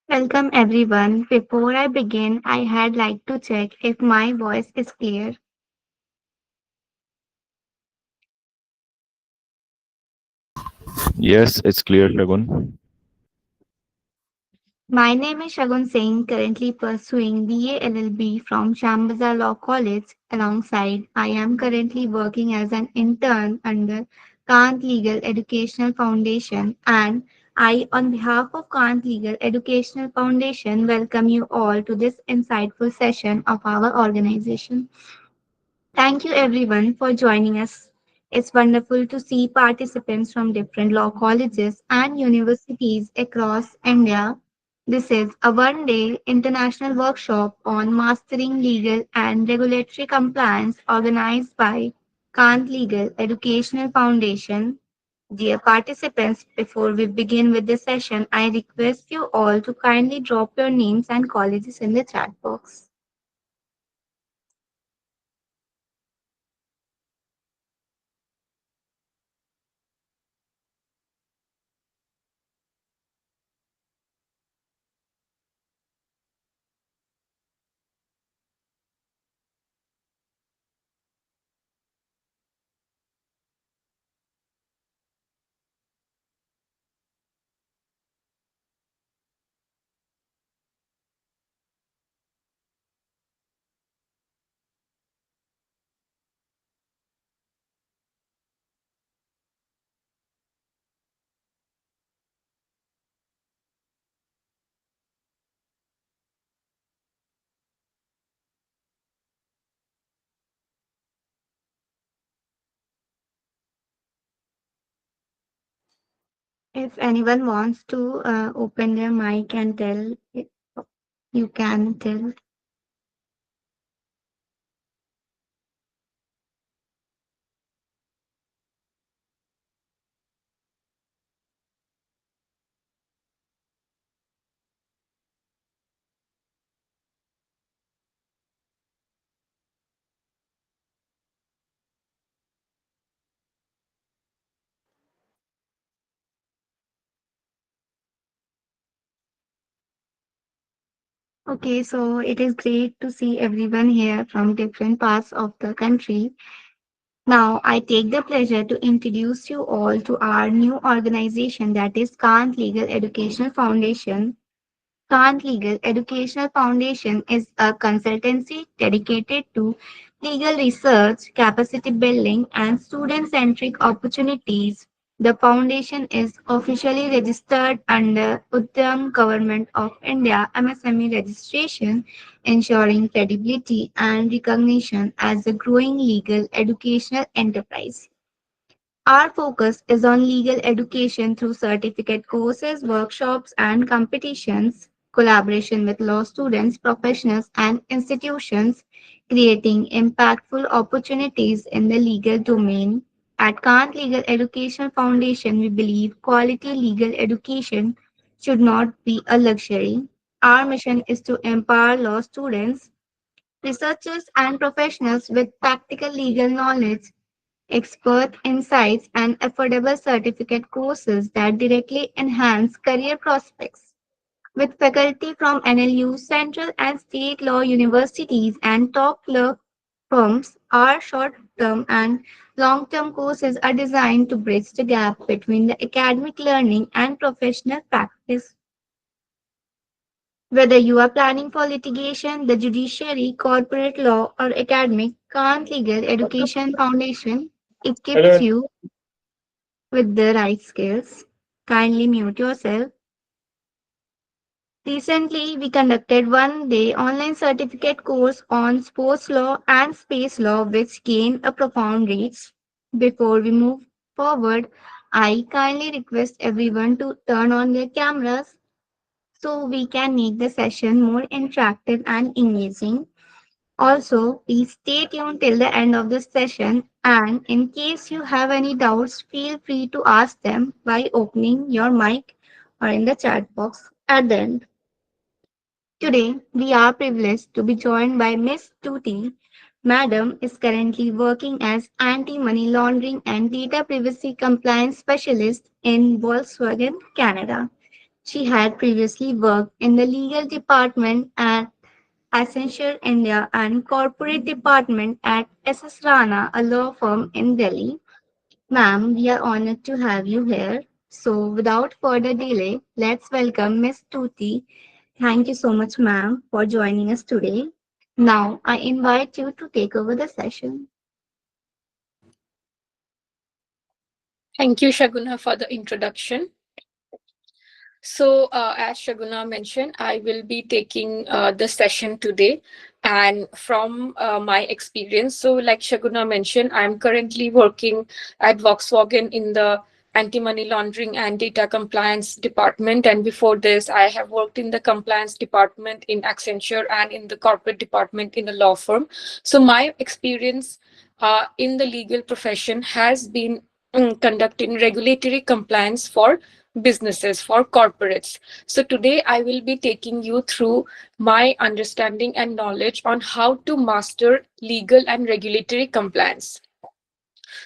Welcome everyone. Before I begin, I had like to check if my voice is clear. Yes, it's clear, Shagun. My name is Shagun Singh, currently pursuing BA LLB from Shambhaza Law College. Alongside, I am currently working as an intern under Kant Legal Educational Foundation, and I, on behalf of Kant Legal Educational Foundation, welcome you all to this insightful session of our organization. Thank you everyone for joining us. It's wonderful to see participants from different law colleges and universities across India. This is a one day international workshop on mastering legal and regulatory compliance organized by Kant Legal Educational Foundation. Dear participants, before we begin with the session, I request you all to kindly drop your names and colleges in the chat box. If anyone wants to open their mic and tell, you can tell. Okay, so it is great to see everyone here from different parts of the country. Now, I take the pleasure to introduce you all to our new organization that is Kant Legal Educational Foundation. Kant Legal Educational Foundation is a consultancy dedicated to legal research, capacity building, and student centric opportunities. The foundation is officially registered under Uddiyam Government of India MSME registration, ensuring credibility and recognition as a growing legal educational enterprise. Our focus is on legal education through certificate courses, workshops, and competitions, collaboration with law students, professionals, and institutions, creating impactful opportunities in the legal domain. At Kant Legal Education Foundation, we believe quality legal education should not be a luxury. Our mission is to empower law students, researchers, and professionals with practical legal knowledge, expert insights, and affordable certificate courses that directly enhance career prospects. With faculty from NLU, central and state law universities, and top law firms, our short term and long term courses are designed to bridge the gap between the academic learning and professional practice. Whether you are planning for litigation, the judiciary, corporate law, or academic, Kant Legal Education Foundation equips you with the right skills. Kindly mute yourself. Recently, we conducted one day online certificate course on sports law and space law, which gained a profound reach. Before we move forward, I kindly request everyone to turn on their cameras so we can make the session more interactive and engaging. Also, please stay tuned till the end of the session, and in case you have any doubts, feel free to ask them by opening your mic or in the chat box at the end. Today, we are privileged to be joined by Miss Tuti. Madam is currently working as anti-money laundering and data privacy compliance specialist in Volkswagen, Canada. She had previously worked in the legal department at Accenture India and corporate department at SS Rana, a law firm in Delhi. Ma'am, we are honored to have you here. So, without further delay, let's welcome Miss Tuti. Thank you so much, ma'am, for joining us today. Now, I invite you to take over the session. Thank you, Shaguna, for the introduction. So, as Shaguna mentioned, I will be taking the session today. And from my experience, so like Shaguna mentioned, I'm currently working at Volkswagen in the anti money laundering and data compliance department. And before this, I have worked in the compliance department in Accenture and in the corporate department in a law firm. So, my experience in the legal profession has been conducting regulatory compliance for businesses, for corporates. So today I will be taking you through my understanding and knowledge on how to master legal and regulatory compliance.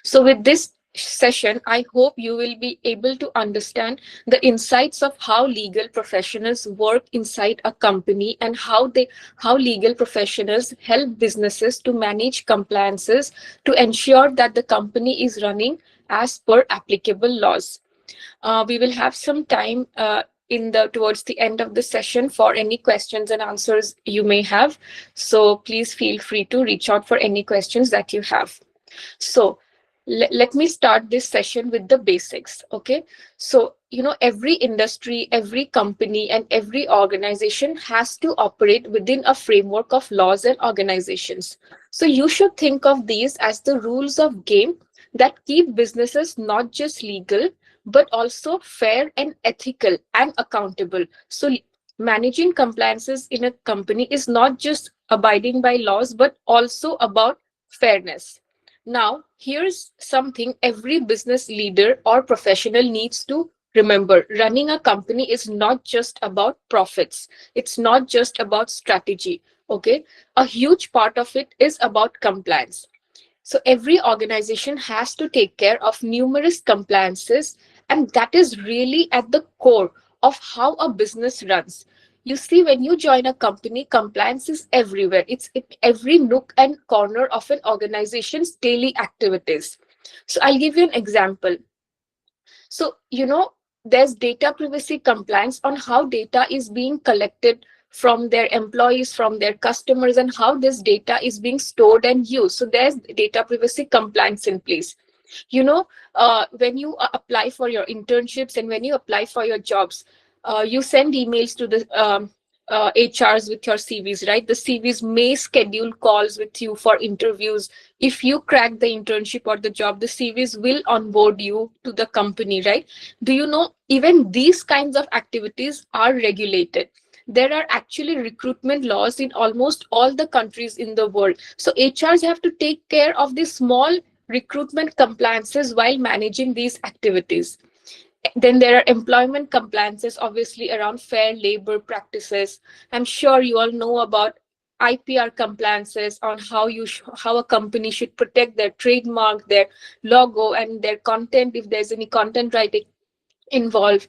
So with this session, I hope you will be able to understand the insights of how legal professionals work inside a company and how legal professionals help businesses to manage compliances to ensure that the company is running as per applicable laws. We will have some time in the towards the end of the session for any questions and answers you may have. So please feel free to reach out for any questions that you have. So let me start this session with the basics. Okay. So, every industry, every company, and every organization has to operate within a framework of laws and organizations. So, you should think of these as the rules of game that keep businesses not just legal, but also fair and ethical and accountable. So, managing compliances in a company is not just abiding by laws, but also about fairness. Now, here's something every business leader or professional needs to remember. Running a company is not just about profits, it's not just about strategy. Okay, a huge part of it is about compliance. So every organization has to take care of numerous compliances, and that is really at the core of how a business runs. You see, when you join a company, compliance is everywhere. It's in every nook and corner of an organization's daily activities. So I'll give you an example. So, there's data privacy compliance on how data is being collected from their employees, from their customers, and how this data is being stored and used. So, there's data privacy compliance in place. When you apply for your internships and when you apply for your jobs, you send emails to the HRs with your CVs, right? The CVs may schedule calls with you for interviews. If you crack the internship or the job, the CVs will onboard you to the company, right? Do you know even these kinds of activities are regulated? There are actually recruitment laws in almost all the countries in the world. So HRs have to take care of these small recruitment compliances while managing these activities. Then there are employment compliances, obviously, around fair labor practices. I'm sure you all know about IPR compliances on how a company should protect their trademark, their logo, and their content if there's any content writing involved.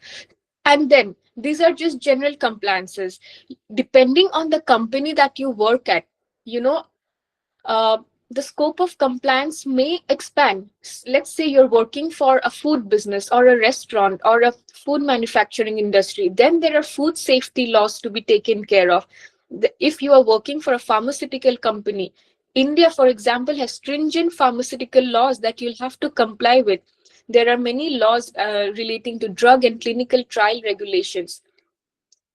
And then these are just general compliances. Depending on the company that you work at, you know, uh, the scope of compliance may expand. Let's say you're working for a food business or a restaurant or a food manufacturing industry, then there are food safety laws to be taken care of. If you are working for a pharmaceutical company, India, for example, has stringent pharmaceutical laws that you'll have to comply with. There are many laws relating to drug and clinical trial regulations.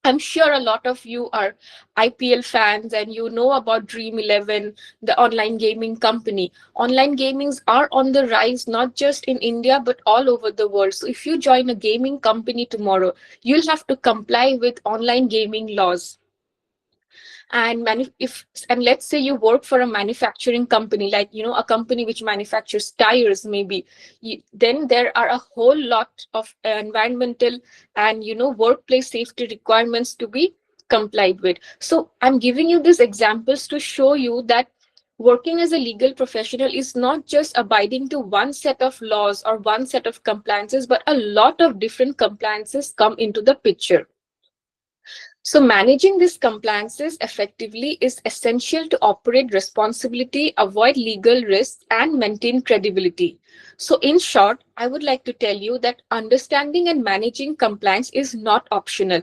I'm sure a lot of you are IPL fans and you know about Dream 11, the online gaming company. Online gamings are on the rise, not just in India, but all over the world. So if you join a gaming company tomorrow, you'll have to comply with online gaming laws. And let's say you work for a manufacturing company, like a company which manufactures tires, maybe then there are a whole lot of environmental and workplace safety requirements to be complied with. So I'm giving you these examples to show you that working as a legal professional is not just abiding to one set of laws or one set of compliances, but a lot of different compliances come into the picture. So managing these compliances effectively is essential to operate responsibility, avoid legal risks, and maintain credibility. So in short, I would like to tell you that understanding and managing compliance is not optional.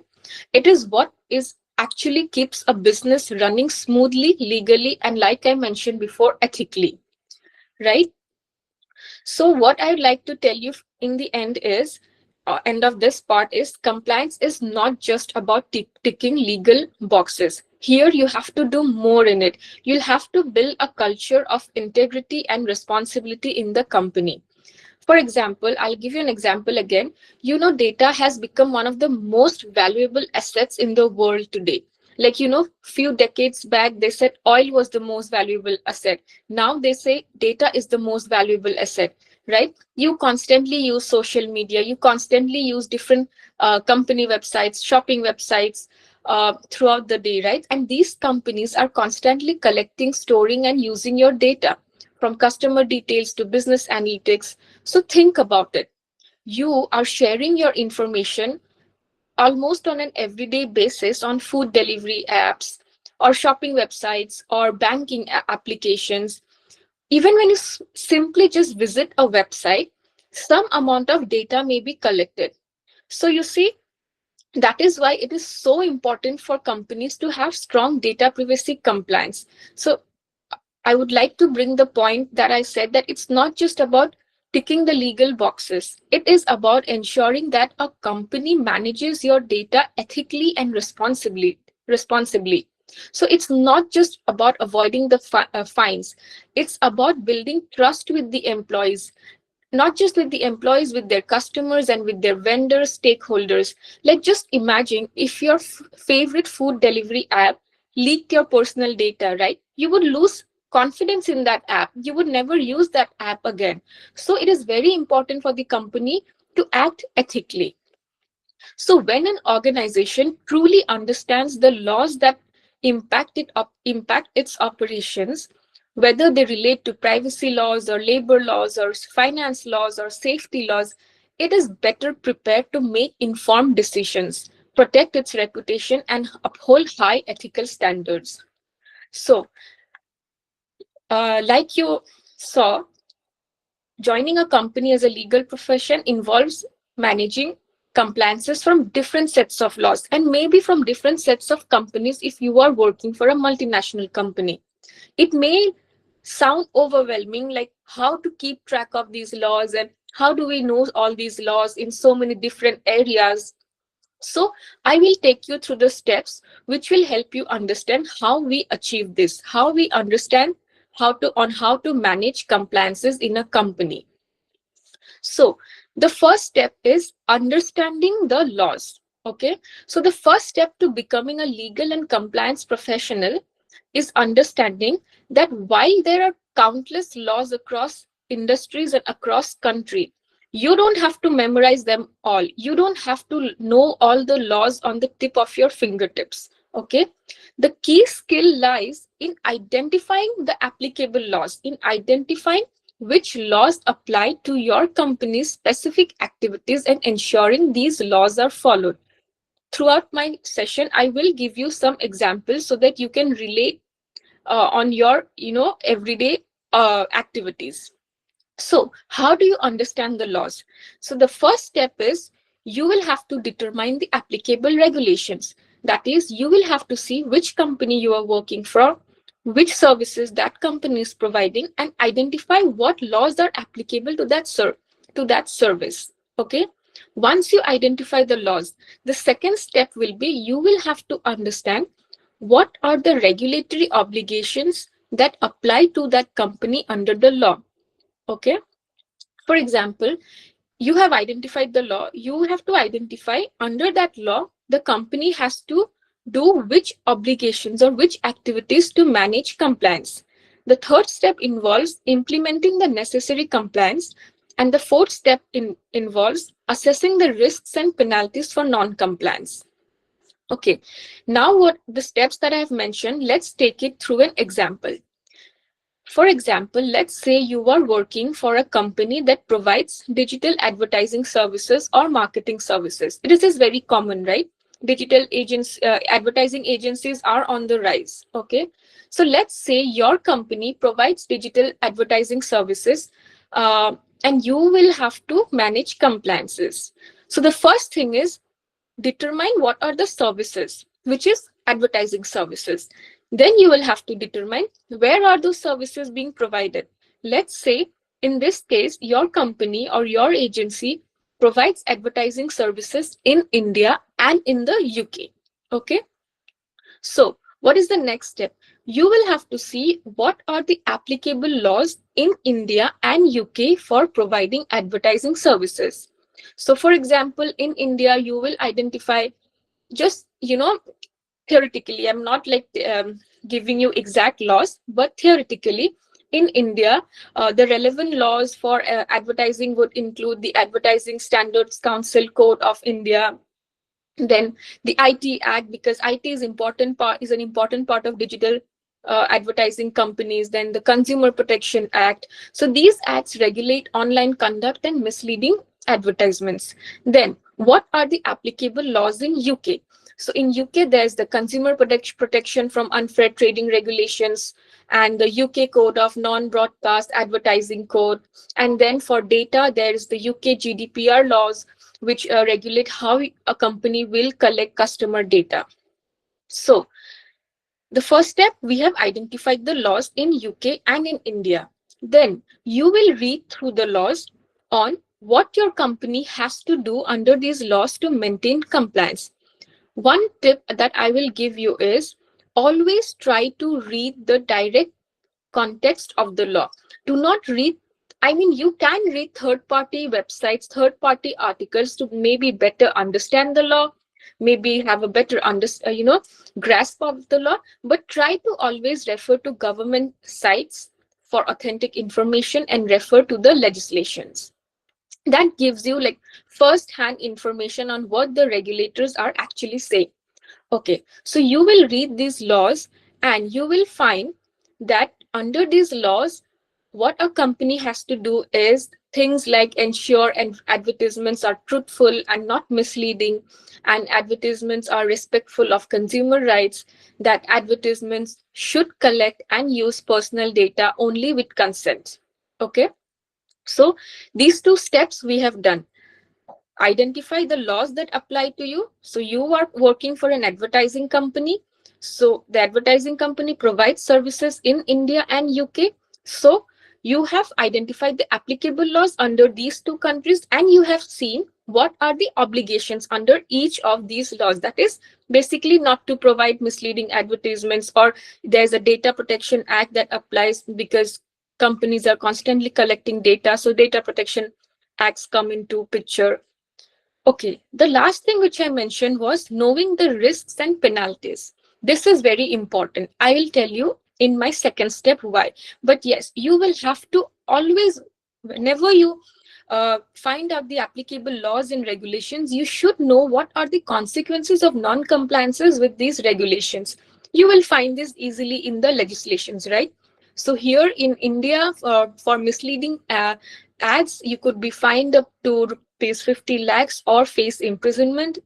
It is what is actually keeps a business running smoothly, legally, and like I mentioned before, ethically, right? So what I'd like to tell you in the end is, end of this part is compliance is not just about ticking legal boxes. Here you have to do more in it. You'll have to build a culture of integrity and responsibility in the company. For example, I'll give you an example again. You know, data has become one of the most valuable assets in the world today. Like, you know, few decades back, they said oil was the most valuable asset. Now they say data is the most valuable asset, right? You constantly use social media. You constantly use different company websites, shopping websites throughout the day, right? And these companies are constantly collecting, storing, and using your data from customer details to business analytics. So think about it. You are sharing your information almost on an everyday basis on food delivery apps or shopping websites or banking applications. Even when you simply just visit a website, some amount of data may be collected. So you see, that is why it is so important for companies to have strong data privacy compliance. So I would like to bring the point that I said, that it's not just about ticking the legal boxes. It is about ensuring that a company manages your data ethically and responsibly. So it's not just about avoiding the fines. It's about building trust with the employees, not just with the employees, with their customers and with their vendors, stakeholders. Like, just imagine if your favorite food delivery app leaked your personal data, right? You would lose confidence in that app. You would never use that app again. So it is very important for the company to act ethically. So when an organization truly understands the laws that impact its operations, whether they relate to privacy laws or labor laws or finance laws or safety laws, it is better prepared to make informed decisions, protect its reputation, and uphold high ethical standards. So, like you saw, joining a company as a legal profession involves managing compliances from different sets of laws and maybe from different sets of companies if you are working for a multinational company. It may sound overwhelming, like how to keep track of these laws and how do we know all these laws in so many different areas. So I will take you through the steps which will help you understand how we achieve this, how we understand how to manage compliances in a company. So the first step is understanding the laws. Okay. So the first step to becoming a legal and compliance professional is understanding that while there are countless laws across industries and across country, you don't have to memorize them all. You don't have to know all the laws on the tip of your fingertips. Okay. The key skill lies in identifying the applicable laws, in identifying which laws apply to your company's specific activities and ensuring these laws are followed. Throughout my session, I will give you some examples so that you can relate on your, everyday activities. So how do you understand the laws? So the first step is you will have to determine the applicable regulations. That is, you will have to see which company you are working for, which services that company is providing, and identify what laws are applicable to that service. Okay. Once you identify the laws, the second step will be you will have to understand what are the regulatory obligations that apply to that company under the law. Okay. For example, you have identified the law. You have to identify under that law, the company has to do which obligations or which activities to manage compliance. The third step involves implementing the necessary compliance. And the fourth step involves assessing the risks and penalties for non-compliance. Okay, now what the steps that I have mentioned, let's take it through an example. For example, let's say you are working for a company that provides digital advertising services or marketing services. This is very common, right? Digital agents, advertising agencies are on the rise. Okay. So let's say your company provides digital advertising services, and you will have to manage compliances. So the first thing is determine what are the services, which is advertising services. Then you will have to determine where are those services being provided. Let's say in this case, your company or your agency provides advertising services in India and in the UK. Okay. So what is the next step? You will have to see what are the applicable laws in India and UK for providing advertising services. So for example, in India, you will identify, just theoretically, I'm not like giving you exact laws, but theoretically in India, the relevant laws for advertising would include the Advertising Standards Council Code of India, then the IT Act, because IT is an important part of digital advertising companies, then the Consumer Protection Act. So these acts regulate online conduct and misleading advertisements. Then what are the applicable laws in UK? So in UK, there's the Consumer Protection from Unfair Trading Regulations and the UK Code of Non-Broadcast Advertising Code. And then for data, there's the UK GDPR laws, which regulate how a company will collect customer data. So the first step, we have identified the laws in UK and in India. Then you will read through the laws on what your company has to do under these laws to maintain compliance. One tip that I will give you is always try to read the direct context of the law. Do not read, I mean, you can read third party websites, third party articles to maybe better understand the law, maybe have a better grasp of the law, but try to always refer to government sites for authentic information and refer to the legislations. That gives you like first hand information on what the regulators are actually saying. Okay, so you will read these laws and you will find that under these laws, what a company has to do is things like ensure and advertisements are truthful and not misleading, and advertisements are respectful of consumer rights, that advertisements should collect and use personal data only with consent. Okay, so these two steps we have done. Identify the laws that apply to you. So you are working for an advertising company. So the advertising company provides services in India and UK. So you have identified the applicable laws under these two countries, and you have seen what are the obligations under each of these laws. That is basically not to provide misleading advertisements, or there's a Data Protection Act that applies because companies are constantly collecting data. So data protection acts come into picture. Okay, the last thing which I mentioned was knowing the risks and penalties. This is very important. I will tell you in my second step why. But yes, you will have to always, whenever you find out the applicable laws and regulations, you should know what are the consequences of non-compliances with these regulations. You will find this easily in the legislations, right? So here in India, for misleading ads, you could be fined up to rupees 50 lakhs or face imprisonment.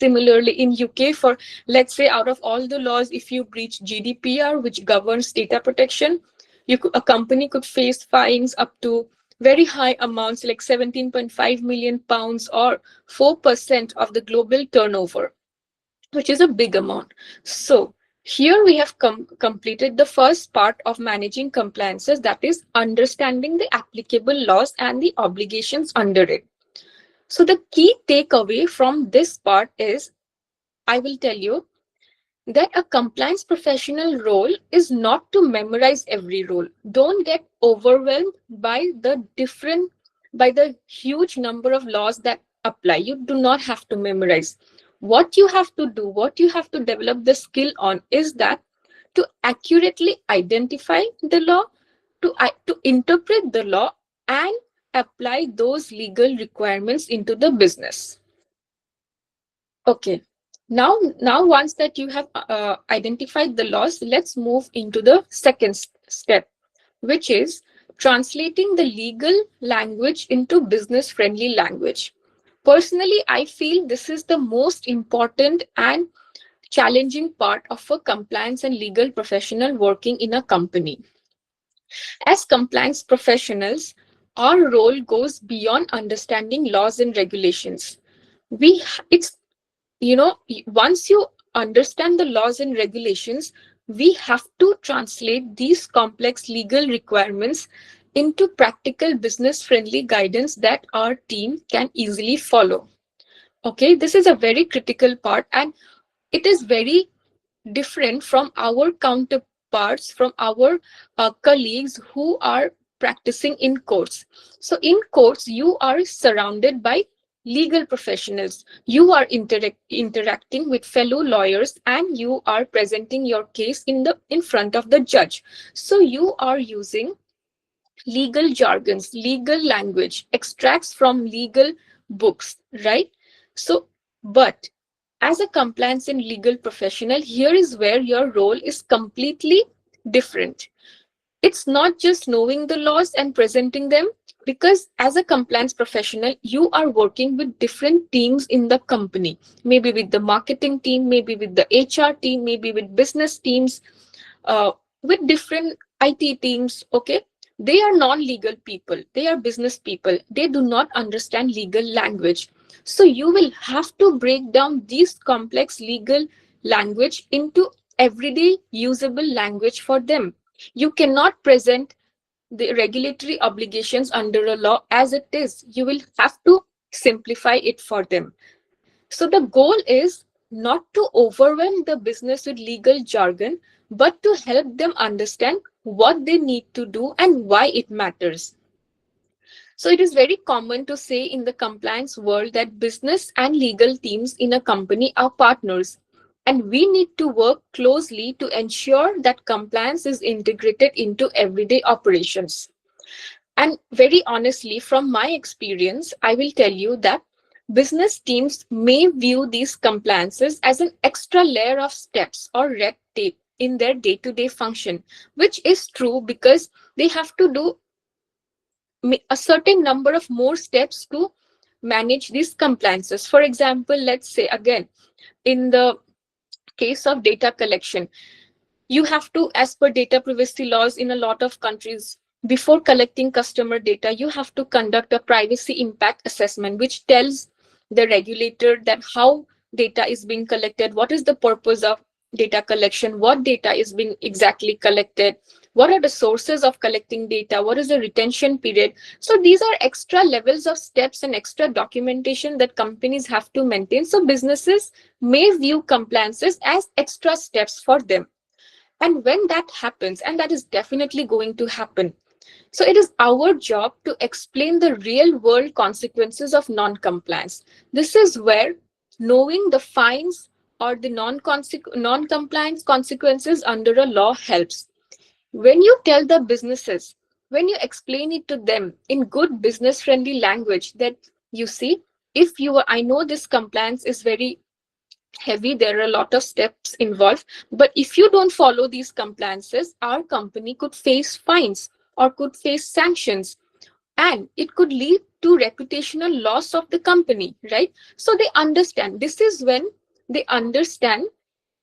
Similarly, in UK, for let's say out of all the laws, if you breach GDPR, which governs data protection, a company could face fines up to very high amounts like 17.5 million pounds or 4% of the global turnover, which is a big amount. So here we have completed the first part of managing compliances, that is understanding the applicable laws and the obligations under it. So the key takeaway from this part is, I will tell you that a compliance professional role is not to memorize every rule. Don't get overwhelmed by the huge number of laws that apply. You do not have to memorize. What you have to do, what you have to develop the skill on is that to accurately identify the law, to interpret the law and apply those legal requirements into the business. Okay. Now once that you have identified the laws, let's move into the second step, which is translating the legal language into business friendly language. Personally, I feel this is the most important and challenging part of a compliance and legal professional working in a company. As compliance professionals, our role goes beyond understanding laws and regulations. It's, once you understand the laws and regulations, we have to translate these complex legal requirements into practical business friendly guidance that our team can easily follow. Okay, this is a very critical part, and it is very different from our counterparts, from our colleagues who are practicing in courts. So, in courts, you are surrounded by legal professionals. You are interacting with fellow lawyers, and you are presenting your case in front of the judge. So, you are using legal jargons, legal language, extracts from legal books, right? So, but as a compliance and legal professional, here is where your role is completely different. It's not just knowing the laws and presenting them, because as a compliance professional, you are working with different teams in the company, maybe with the marketing team, maybe with the HR team, maybe with business teams, uh, with different IT teams. Okay, they are non-legal people, they are business people, they do not understand legal language. So you will have to break down these complex legal language into everyday usable language for them. You cannot present the regulatory obligations under a law as it is. You will have to simplify it for them. So the goal is not to overwhelm the business with legal jargon, but to help them understand what they need to do and why it matters. So it is very common to say in the compliance world that business and legal teams in a company are partners. And we need to work closely to ensure that compliance is integrated into everyday operations. And very honestly, from my experience, I will tell you that business teams may view these compliances as an extra layer of steps or red tape in their day to day function, which is true because they have to do a certain number of more steps to manage these compliances. For example, let's say again, in the case of data collection, you have to, as per data privacy laws in a lot of countries, before collecting customer data, you have to conduct a privacy impact assessment, which tells the regulator that how data is being collected, what is the purpose of data collection, what data is being exactly collected, what are the sources of collecting data, what is the retention period. So these are extra levels of steps and extra documentation that companies have to maintain. So businesses may view compliances as extra steps for them. And when that happens, and that is definitely going to happen, so it is our job to explain the real world consequences of non-compliance. This is where knowing the fines or the non-compliance consequences under a law helps. When you tell the businesses, when you explain it to them in good business friendly language, that you see, if you are, I know this compliance is very heavy, there are a lot of steps involved, but if you don't follow these compliances, our company could face fines or could face sanctions, and it could lead to reputational loss of the company, right? So they understand. This is when they understand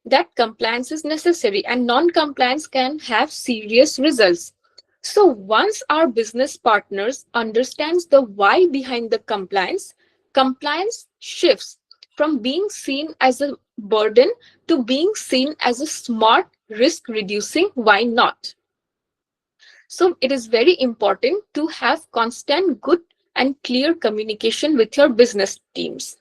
that compliance is necessary and non-compliance can have serious results. So once our business partners understands the why behind the compliance, compliance shifts from being seen as a burden to being seen as a smart risk reducing why not. So it is very important to have constant good and clear communication with your business teams.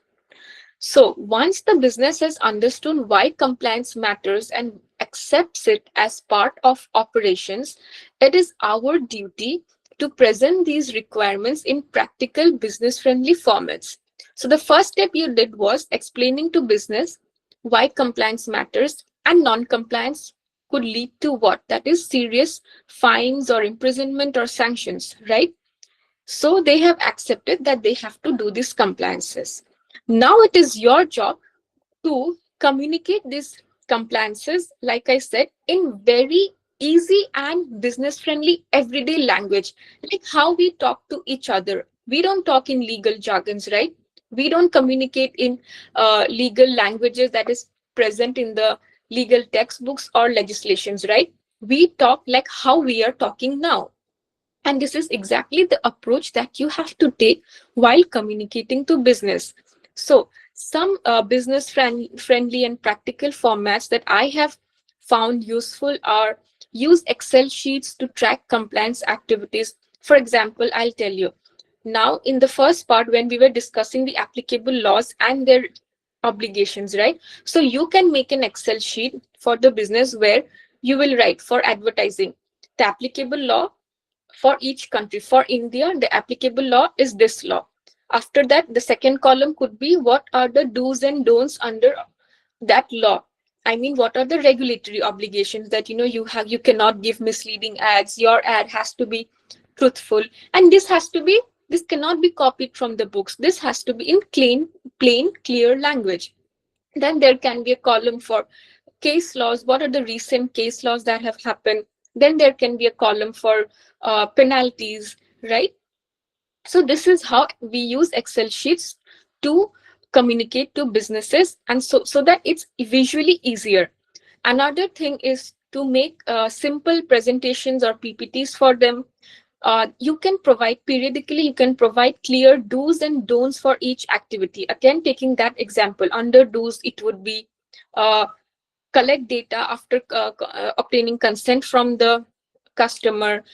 So once the business has understood why compliance matters and accepts it as part of operations, it is our duty to present these requirements in practical business-friendly formats. So the first step you did was explaining to business why compliance matters, and non-compliance could lead to what? That is serious fines or imprisonment or sanctions, right? So they have accepted that they have to do these compliances. Now it is your job to communicate these compliances, like I said, in very easy and business friendly everyday language, like how we talk to each other. We don't talk in legal jargons, right? We don't communicate in legal languages that is present in the legal textbooks or legislations, right? We talk like how we are talking now. And this is exactly the approach that you have to take while communicating to business. So, some business friendly and practical formats that I have found useful are use Excel sheets to track compliance activities. For example, I'll tell you now in the first part when we were discussing the applicable laws and their obligations, right? So, you can make an Excel sheet for the business where you will write for advertising the applicable law for each country. For India, the applicable law is this law. After that, the second column could be what are the do's and don'ts under that law. I mean, what are the regulatory obligations that you cannot give misleading ads. Your ad has to be truthful, and this cannot be copied from the books. This has to be in plain, clear language. Then there can be a column for case laws. What are the recent case laws that have happened? Then there can be a column for penalties, right? So this is how we use Excel sheets to communicate to businesses, and so that it's visually easier. Another thing is to make simple presentations or PPTs for them. You can provide periodically, you can provide clear do's and don'ts for each activity. Again, taking that example, under do's, it would be uh, collect data after obtaining consent from the customer,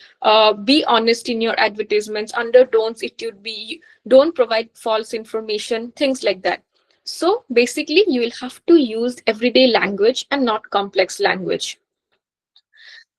be honest in your advertisements. Under don'ts, it would be don't provide false information, things like that. So basically, you will have to use everyday language and not complex language.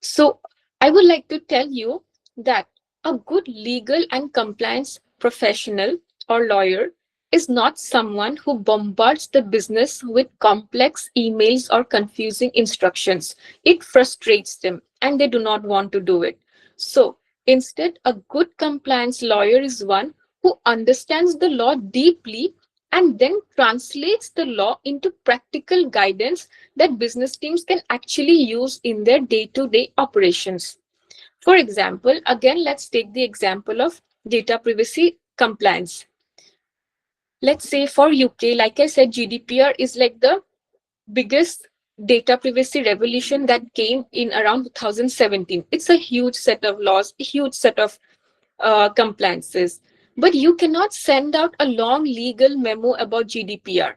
So I would like to tell you that a good legal and compliance professional or lawyer is not someone who bombards the business with complex emails or confusing instructions. It frustrates them and they do not want to do it. So instead, a good compliance lawyer is one who understands the law deeply and then translates the law into practical guidance that business teams can actually use in their day-to-day operations. For example, again, let's take the example of data privacy compliance. Let's say for UK, like I said, GDPR is like the biggest data privacy revolution that came in around 2017. It's a huge set of laws, a huge set of compliances. But you cannot send out a long legal memo about GDPR.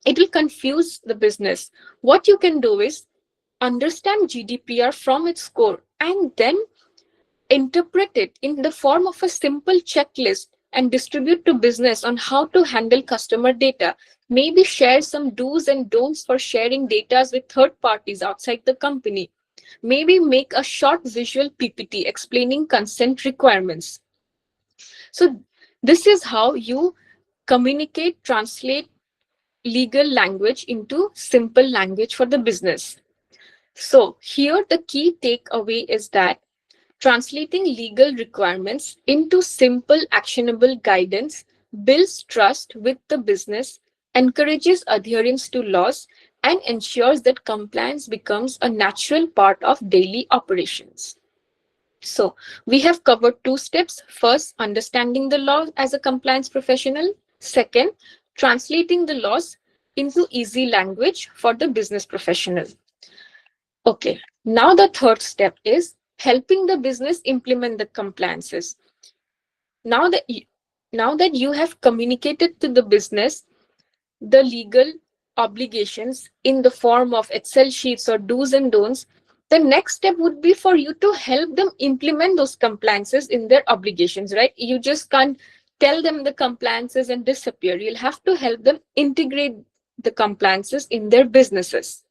It will confuse the business. What you can do is understand GDPR from its core and then interpret it in the form of a simple checklist and distribute to business on how to handle customer data. Maybe share some do's and don'ts for sharing data with third parties outside the company. Maybe make a short visual PPT explaining consent requirements. So this is how you communicate, translate legal language into simple language for the business. So here the key takeaway is that translating legal requirements into simple, actionable guidance builds trust with the business, encourages adherence to laws, and ensures that compliance becomes a natural part of daily operations. So, we have covered two steps. First, understanding the law as a compliance professional. Second, translating the laws into easy language for the business professional. Okay, now the third step is helping the business implement the compliances. Now that you have communicated to the business the legal obligations in the form of Excel sheets or do's and don'ts, the next step would be for you to help them implement those compliances in their obligations, right? You just can't tell them the compliances and disappear. You'll have to help them integrate the compliances in their businesses.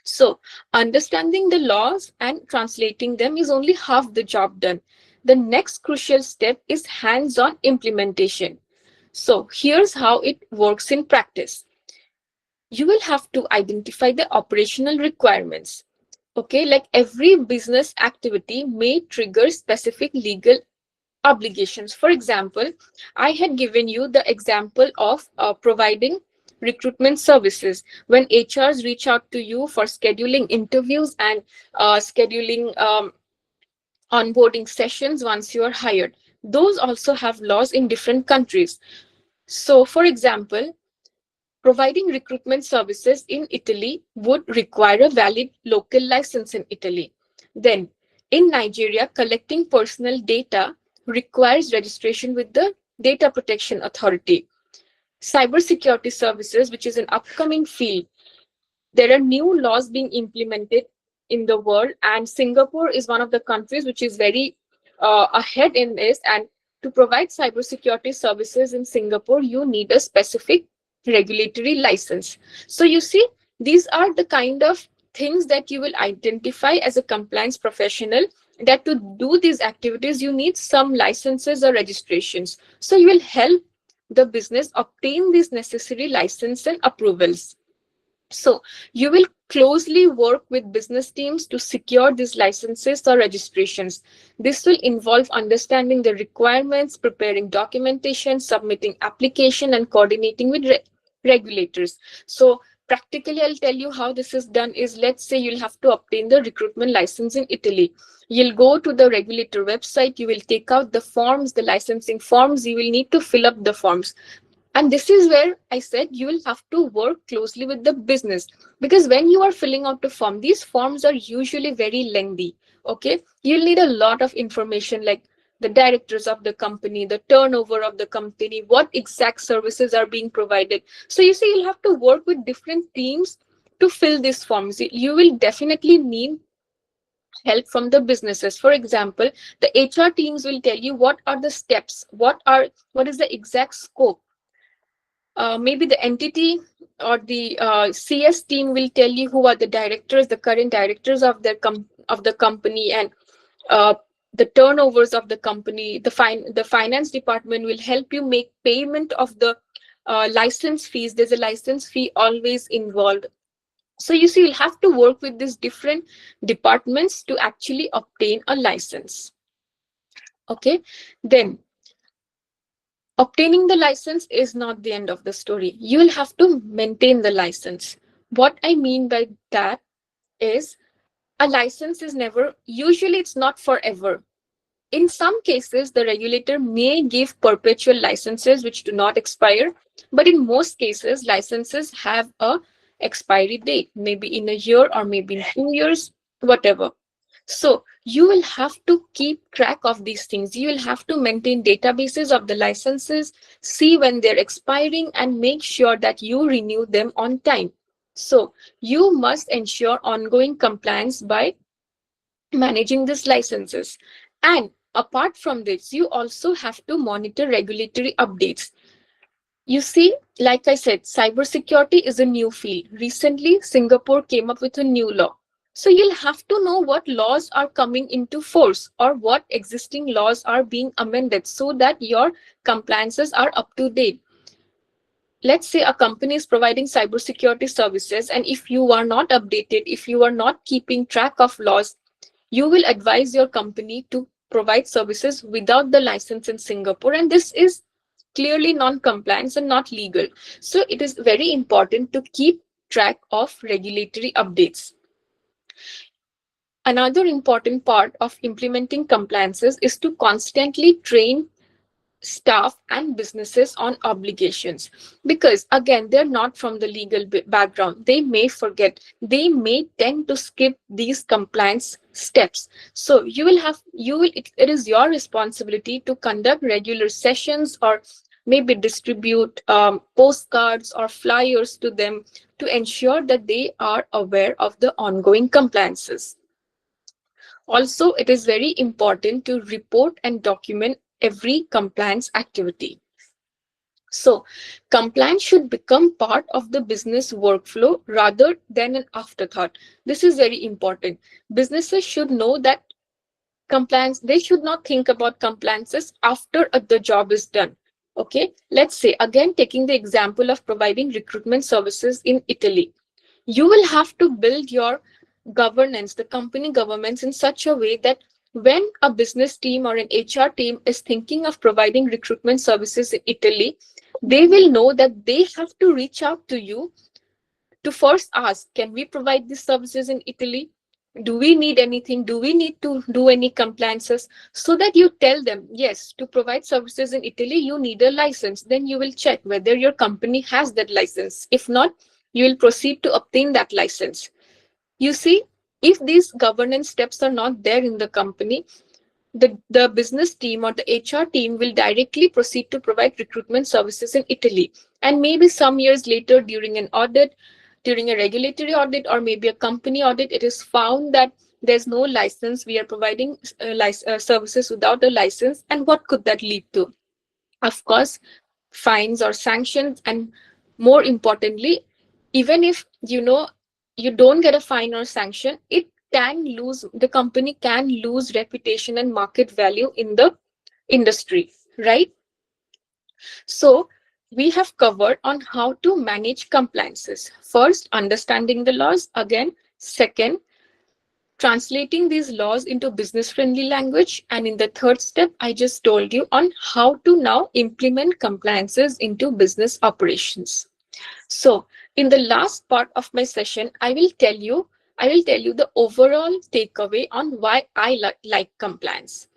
So, understanding the laws and translating them is only half the job done. The next crucial step is hands-on implementation. So, here's how it works in practice. You will have to identify the operational requirements. Okay, like every business activity may trigger specific legal obligations. For example, I had given you the example of providing recruitment services. When HRs reach out to you for scheduling interviews and scheduling onboarding sessions once you are hired, those also have laws in different countries. So, for example, providing recruitment services in Italy would require a valid local license in Italy. Then, in Nigeria, collecting personal data requires registration with the Data Protection Authority. Cybersecurity services, which is an upcoming field, there are new laws being implemented in the world, and Singapore is one of the countries which is very ahead in this. And to provide cybersecurity services in Singapore, you need a specific regulatory license. So you see, these are the kind of things that you will identify as a compliance professional, that to do these activities you need some licenses or registrations. So you will help the business obtain these necessary license and approvals. So you will closely work with business teams to secure these licenses or registrations. This will involve understanding the requirements, preparing documentation, submitting application, and coordinating with regulators. So practically, I'll tell you how this is done is, let's say you'll have to obtain the recruitment license in Italy. You'll go to the regulator website, you will take out the forms, the licensing forms, you will need to fill up the forms. And this is where I said you will have to work closely with the business, because when you are filling out the form, these forms are usually very lengthy. Okay, you'll need a lot of information like the directors of the company, the turnover of the company, what exact services are being provided. So you see, you'll have to work with different teams to fill these forms. You will definitely need help from the businesses. For example, the HR teams will tell you what are the steps, what is the exact scope. Maybe the entity or the CS team will tell you who are the directors, the current directors of the company, and uh, the turnovers of the company. The finance department will help you make payment of the license fees. There's a license fee always involved. So you see, you'll have to work with these different departments to actually obtain a license. Okay, then obtaining the license is not the end of the story. You will have to maintain the license. What I mean by that is, a license is never, usually it's not forever. In some cases, the regulator may give perpetual licenses which do not expire, but in most cases, licenses have a expiry date, maybe in a year or maybe in 2 years, whatever. So you will have to keep track of these things. You will have to maintain databases of the licenses, see when they're expiring, and make sure that you renew them on time. So you must ensure ongoing compliance by managing these licenses. And apart from this, you also have to monitor regulatory updates. You see, like I said, cybersecurity is a new field. Recently, Singapore came up with a new law. So you'll have to know what laws are coming into force or what existing laws are being amended so that your compliances are up to date. Let's say a company is providing cybersecurity services, and if you are not updated, if you are not keeping track of laws, you will advise your company to provide services without the license in Singapore. And this is clearly non-compliance and not legal. So it is very important to keep track of regulatory updates. Another important part of implementing compliances is to constantly train staff and businesses on obligations, because again, they're not from the legal background. They may forget, they may tend to skip these compliance steps. So it is your responsibility to conduct regular sessions or maybe distribute postcards or flyers to them to ensure that they are aware of the ongoing compliances. Also, it is very important to report and document every compliance activity. So, compliance should become part of the business workflow rather than an afterthought. This is very important. Businesses should know that compliance, they should not think about compliances after the job is done. Okay, let's say, again, taking the example of providing recruitment services in Italy. You will have to build your governance, the company governance, in such a way that when a business team or an HR team is thinking of providing recruitment services in Italy, they will know that they have to reach out to you to first ask, can we provide these services in Italy? Do we need anything? Do we need to do any compliances? So that you tell them, yes, to provide services in Italy, you need a license. Then you will check whether your company has that license. If not, you will proceed to obtain that license. You see, if these governance steps are not there in the company, the business team or the HR team will directly proceed to provide recruitment services in Italy. And maybe some years later, during an audit, during a regulatory audit, or maybe a company audit, it is found that there's no license. We are providing services without a license. And what could that lead to? Of course, fines or sanctions. And more importantly, even if you don't get a fine or sanction, the company can lose reputation and market value in the industry, right? So we have covered on how to manage compliances. First, understanding the laws. Again, second, translating these laws into business friendly language. And in the third step, I just told you on how to now implement compliances into business operations. So in the last part of my session, I will tell you the overall takeaway on why I like compliance.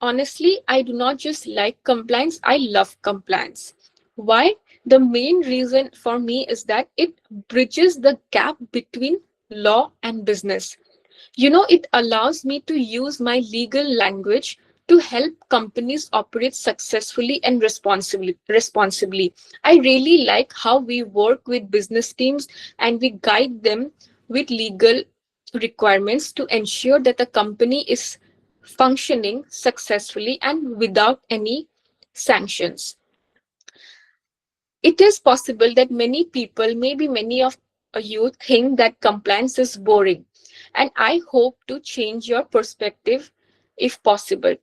Honestly, I do not just like compliance, I love compliance. Why? The main reason for me is that it bridges the gap between law and business. It allows me to use my legal language to help companies operate successfully and responsibly. I really like how we work with business teams and we guide them with legal requirements to ensure that the company is functioning successfully and without any sanctions. It is possible that many people, maybe many of you, think that compliance is boring. And I hope to change your perspective if possible.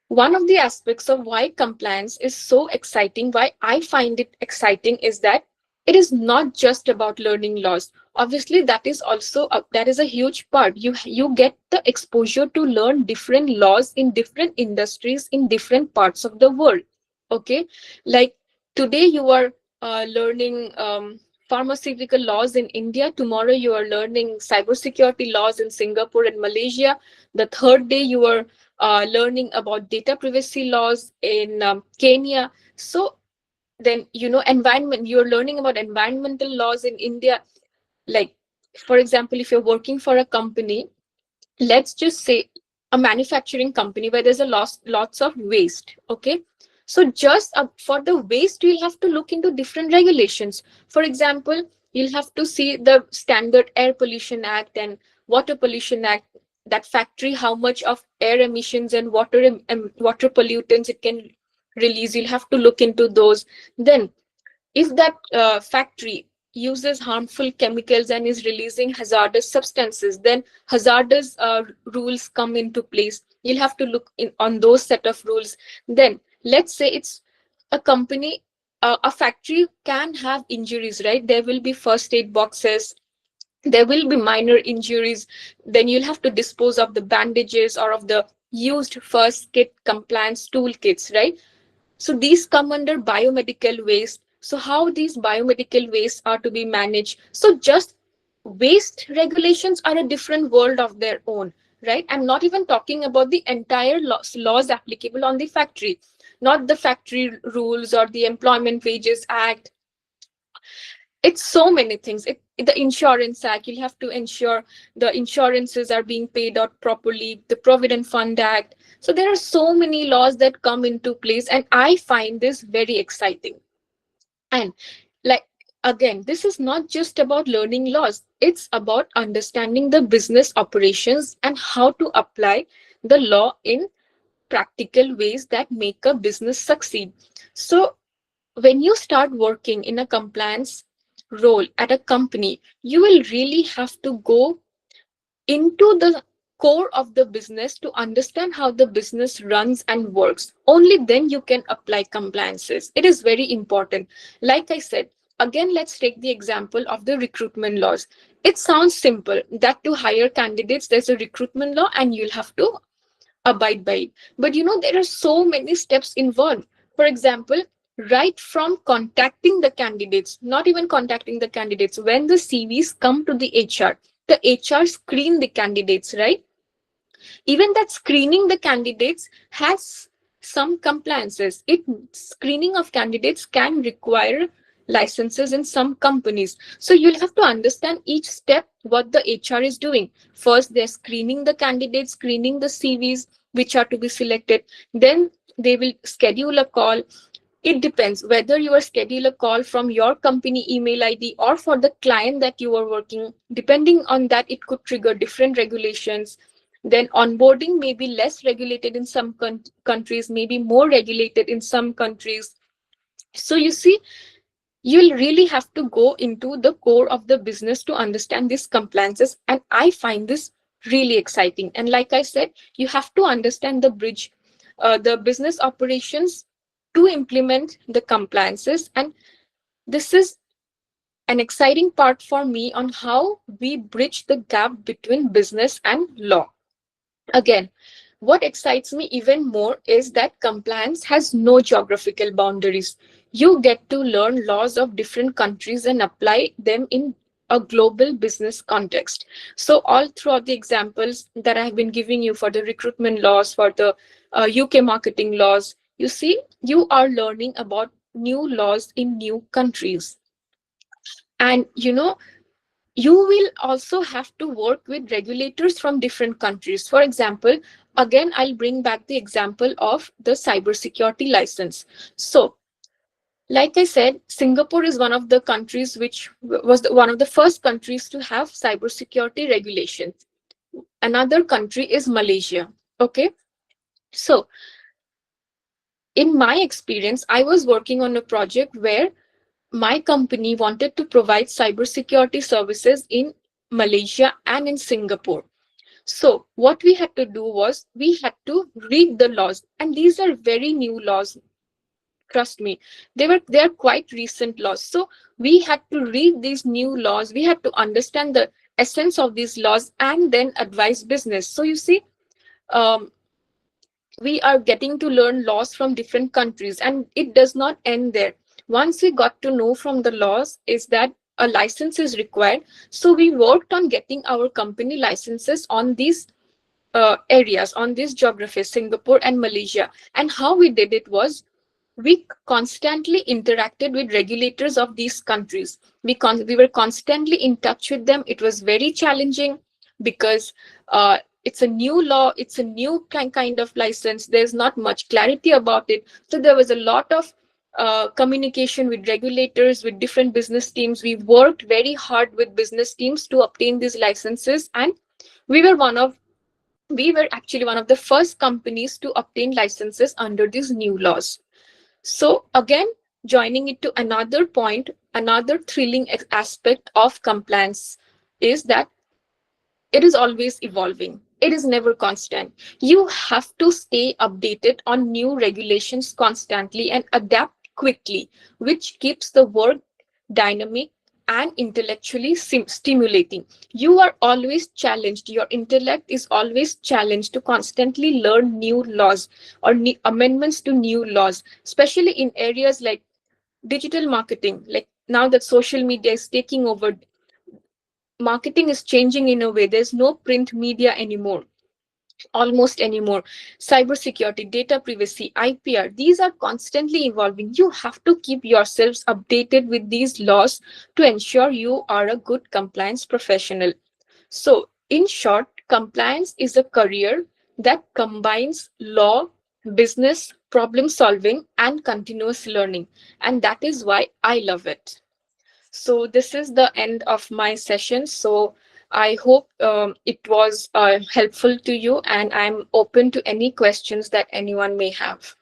One of the aspects of why compliance is so exciting, why I find it exciting, is that it is not just about learning laws. Obviously, that is a huge part. You get the exposure to learn different laws in different industries in different parts of the world. Okay, like today you are learning pharmaceutical laws in India. Tomorrow you are learning cybersecurity laws in Singapore and Malaysia. The third day you are learning about data privacy laws in Kenya. So then, environment, you're learning about environmental laws in India. Like, for example, if you're working for a company, let's just say a manufacturing company where there's lots of waste. Okay, so just for the waste, you'll have to look into different regulations. For example, you'll have to see the standard Air Pollution Act and Water Pollution Act. That factory, how much of air emissions and water pollutants it can release, you'll have to look into those. Then if that factory uses harmful chemicals and is releasing hazardous substances, then hazardous rules come into place. You'll have to look on those set of rules. Then let's say it's a company, a factory can have injuries, right? There will be first aid boxes, there will be minor injuries. Then you'll have to dispose of the bandages or of the used first kit compliance toolkits, right? So these come under biomedical waste. So how these biomedical wastes are to be managed? So just waste regulations are a different world of their own, right? I'm not even talking about the entire laws applicable on the factory, not the factory rules or the Employment Wages Act. It's so many things. The Insurance Act, you'll have to ensure the insurances are being paid out properly, the Provident Fund Act. So there are so many laws that come into place, and I find this very exciting. And like, again, this is not just about learning laws, it's about understanding the business operations and how to apply the law in practical ways that make a business succeed. So when you start working in a compliance role at a company, you will really have to go into the core of the business to understand how the business runs and works. Only then you can apply compliances. It is very important. Like I said, again, let's take the example of the recruitment laws. It sounds simple that to hire candidates, there's a recruitment law and you'll have to abide by it. But there are so many steps involved. For example, right from contacting the candidates, not even contacting the candidates, when the CVs come to the HR screen the candidates, right? Even that screening the candidates has some compliances. It screening of candidates can require licenses in some companies. So you'll have to understand each step what the HR is doing. First, they're screening the candidates, screening the CVs which are to be selected. Then they will schedule a call. It depends whether you are schedule a call from your company email ID or for the client that you are working. Depending on that, it could trigger different regulations. Then onboarding may be less regulated in some countries, maybe more regulated in some countries. So you see, you'll really have to go into the core of the business to understand these compliances. And I find this really exciting. And like I said, you have to understand the bridge, the business operations to implement the compliances. And this is an exciting part for me on how we bridge the gap between business and law. Again, what excites me even more is that compliance has no geographical boundaries. You get to learn laws of different countries and apply them in a global business context. So, all throughout the examples that I have been giving you for the recruitment laws, for the UK marketing laws, you see, you are learning about new laws in new countries. And you will also have to work with regulators from different countries. For example, again, I'll bring back the example of the cybersecurity license. So, like I said, Singapore is one of the countries which was one of the first countries to have cybersecurity regulations. Another country is Malaysia. Okay. So, in my experience, I was working on a project where my company wanted to provide cybersecurity services in Malaysia and in Singapore. So, what we had to do was we had to read the laws, and these are very new laws. Trust me, they are quite recent laws. So, we had to read these new laws. We had to understand the essence of these laws and then advise business. So, you see, um, we are getting to learn laws from different countries, and it does not end there. Once we got to know from the laws is that a license is required, so we worked on getting our company licenses on these areas, on these geographies, Singapore and Malaysia. And how we did it was we constantly interacted with regulators of these countries. We were constantly in touch with them. It was very challenging because it's a new law, it's a new kind of license. There's not much clarity about it. So there was a lot of communication with regulators, with different business teams. We worked very hard with business teams to obtain these licenses, and we were one of we were actually one of the first companies to obtain licenses under these new laws. So, again, joining it to another point, another thrilling aspect of compliance is that it is always evolving. It is never constant. You have to stay updated on new regulations constantly and adapt quickly, which keeps the work dynamic and intellectually stimulating. You are always challenged. Your intellect is always challenged to constantly learn new laws or amendments to new laws, especially in areas like digital marketing. Like now that social media is taking over, marketing is changing in a way. There's no print media anymore, almost anymore. Cybersecurity, data privacy, IPR, these are constantly evolving. You have to keep yourselves updated with these laws to ensure you are a good compliance professional. So, in short, compliance is a career that combines law, business, problem solving, and continuous learning. And that is why I love it. So this is the end of my session. So I hope it was helpful to you, and I'm open to any questions that anyone may have.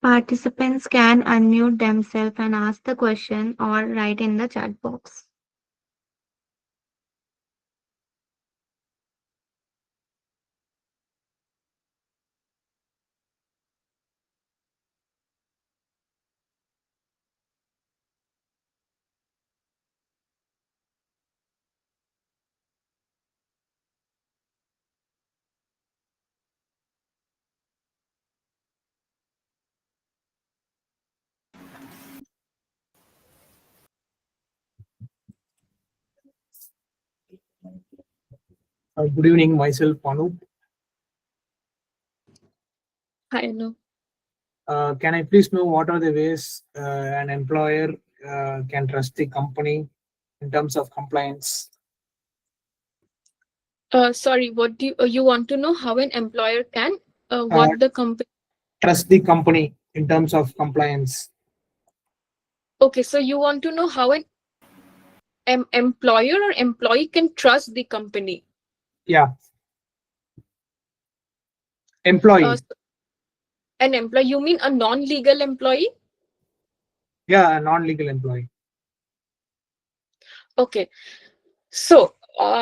Participants can unmute themselves and ask the question or write in the chat box. Good evening, myself Anup. I know. Can I please know what are the ways an employer can trust the company in terms of compliance? Sorry, what do you want to know how an employer can Uh, what the company? Trust the company in terms of compliance. Okay, so you want to know how an employer or employee can trust the company. Yeah, Uh, employee. so an employee, you mean a non-legal employee? Yeah, a non-legal employee. Okay, so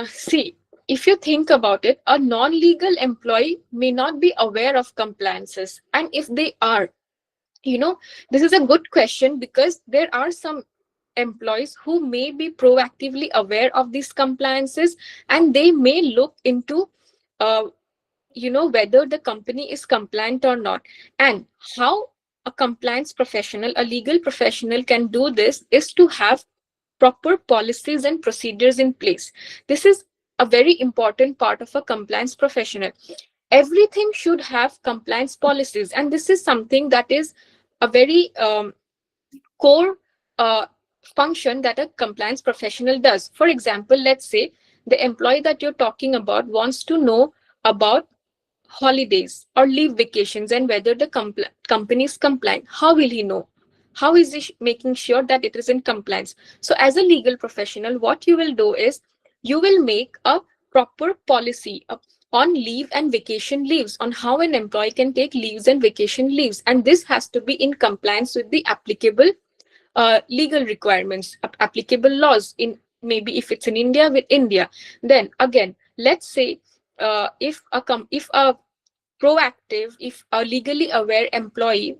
see, if you think about it, a non-legal employee may not be aware of compliances, and if they are, this is a good question because there are some employees who may be proactively aware of these compliances, and they may look into uh, whether the company is compliant or not. And how a compliance professional, a legal professional, can do this is to have proper policies and procedures in place. This is a very important part of a compliance professional. Everything should have compliance policies, and this is something that is a very core uh, function that a compliance professional does. For example, let's say the employee that you're talking about wants to know about holidays or leave vacations and whether the company is compliant. How will he know? How is he making sure that it is in compliance? So as a legal professional, what you will do is you will make a proper policy on leave and vacation leaves, on how an employee can take leaves and vacation leaves, and this has to be in compliance with the applicable legal requirements, applicable laws, in maybe if it's in India, with India. Then again, let's say if a proactive, if a legally aware employee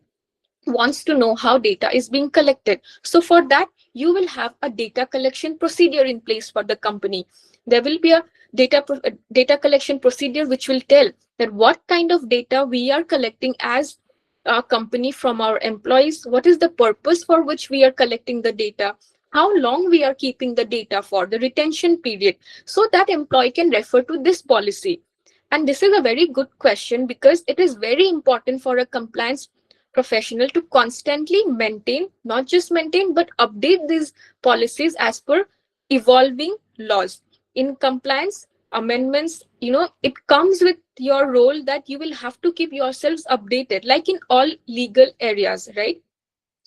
wants to know how data is being collected, so for that you will have a data collection procedure in place for the company. There will be a data collection procedure which will tell that what kind of data we are collecting as a company from our employees, what is the purpose for which we are collecting the data, how long we are keeping the data for, the retention period, so that employee can refer to this policy. And this is a very good question because it is very important for a compliance professional to constantly maintain, not just maintain, but update these policies as per evolving laws. In compliance amendments, it comes with your role that you will have to keep yourselves updated, like in all legal areas, right?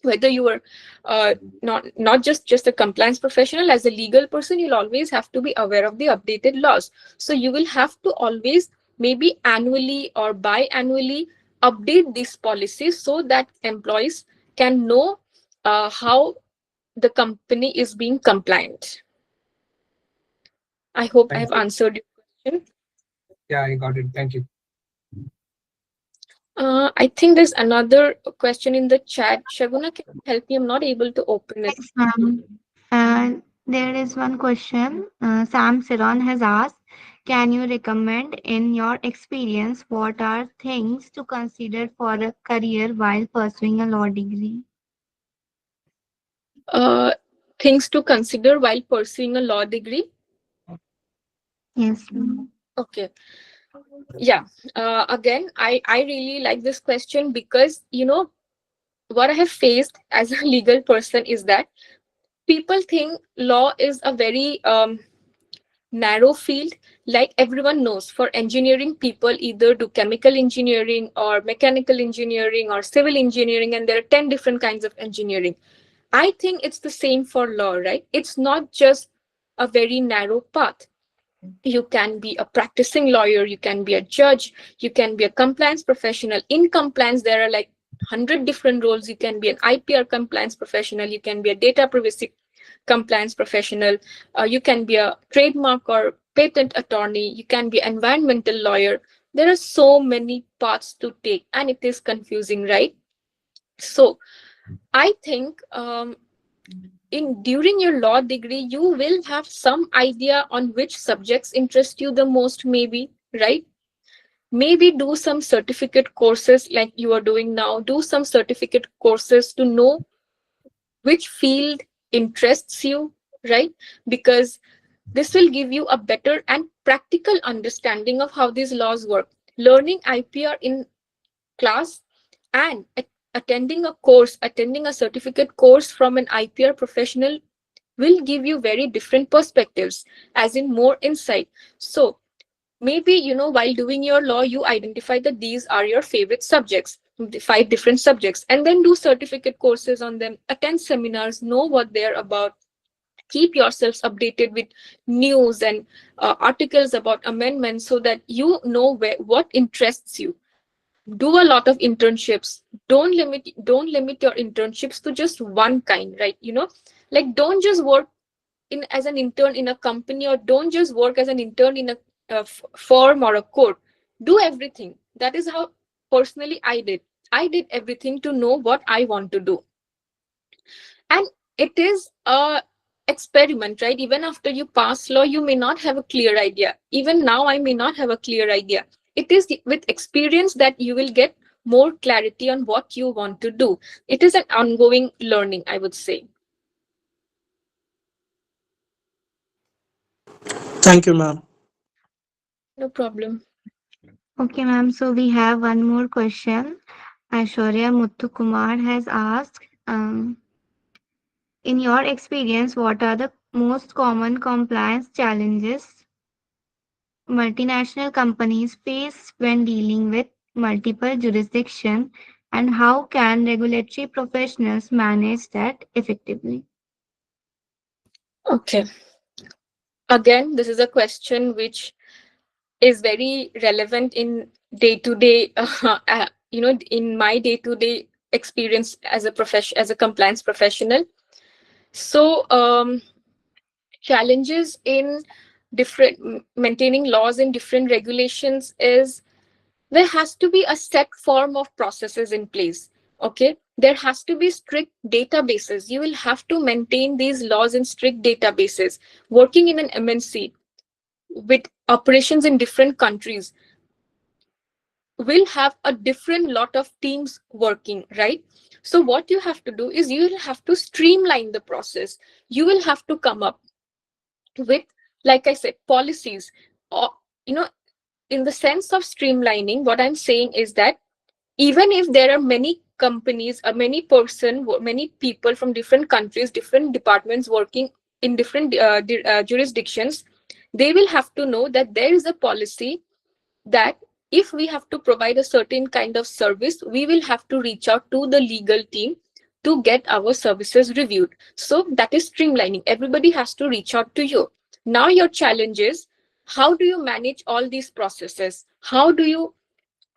Whether you are not just a compliance professional, as a legal person you'll always have to be aware of the updated laws. So you will have to always, maybe annually or biannually, update these policies so that employees can know how the company is being compliant. I hope I Thank have you. answered your question. Yeah, I got it. Thank you. I think there's another question in the chat. Shaguna, can you help me? I'm not able to open it. Yes, and there is one question. Sam Siron has asked, can you recommend, in your experience, what are things to consider for a career while pursuing a law degree? Uh, Things to consider while pursuing a law degree. Yes. Okay. Yeah. Again, I really like this question because, what I have faced as a legal person is that people think law is a very narrow field. Like everyone knows, for engineering, people either do chemical engineering or mechanical engineering or civil engineering, and there are 10 different kinds of engineering. I think it's the same for law, right? It's not just a very narrow path. You can be a practicing lawyer, you can be a judge, you can be a compliance professional. In compliance there are like 100 different roles. You can be an IPR compliance professional, you can be a data privacy compliance professional, you can be a trademark or patent attorney, you can be an environmental lawyer. There are so many paths to take and it is confusing, right? So I think in during your law degree you will have some idea on which subjects interest you the most, maybe, right? Maybe do some certificate courses like you are doing now. Do some certificate courses to know which field interests you, right? Because this will give you a better and practical understanding of how these laws work. Learning IPR in class and attending a certificate course from an IPR professional will give you very different perspectives, as in more insight. So maybe, while doing your law, you identify that these are your favorite subjects, the 5 different subjects, and then do certificate courses on them, attend seminars, know what they're about, keep yourselves updated with news and articles about amendments so that you know what interests you. Do a lot of internships. Don't limit your internships to just one kind, right? Like, don't just work in as an intern in a company, or don't just work as an intern in a firm or a court. Do everything. That is how personally I did everything to know what I want to do. And it is a experiment, right? Even after you pass law, you may not have a clear idea. Even now, I may not have a clear idea. It is with experience that you will get more clarity on what you want to do. It is an ongoing learning, I would say. Thank you, ma'am. No problem. Okay, ma'am. So we have one more question. Aishwarya Muthukumar has asked, in your experience, what are the most common compliance challenges multinational companies face when dealing with multiple jurisdictions, and how can regulatory professionals manage that effectively? Okay. Again, this is a question which is very relevant in day to day, in my day to day experience as a compliance professional. So, challenges in different maintaining laws in different regulations is there has to be a set form of processes in place. Okay, there has to be strict databases. You will have to maintain these laws in strict databases. Working in an MNC with operations in different countries will have a different lot of teams working, right? So what you have to do is you will have to streamline the process. You will have to come up with, like I said, policies, or, in the sense of streamlining, what I'm saying is that even if there are many companies, many people from different countries, different departments working in different jurisdictions, they will have to know that there is a policy that if we have to provide a certain kind of service, we will have to reach out to the legal team to get our services reviewed. So that is streamlining. Everybody has to reach out to you. Now your challenge is, how do you manage all these processes? How do you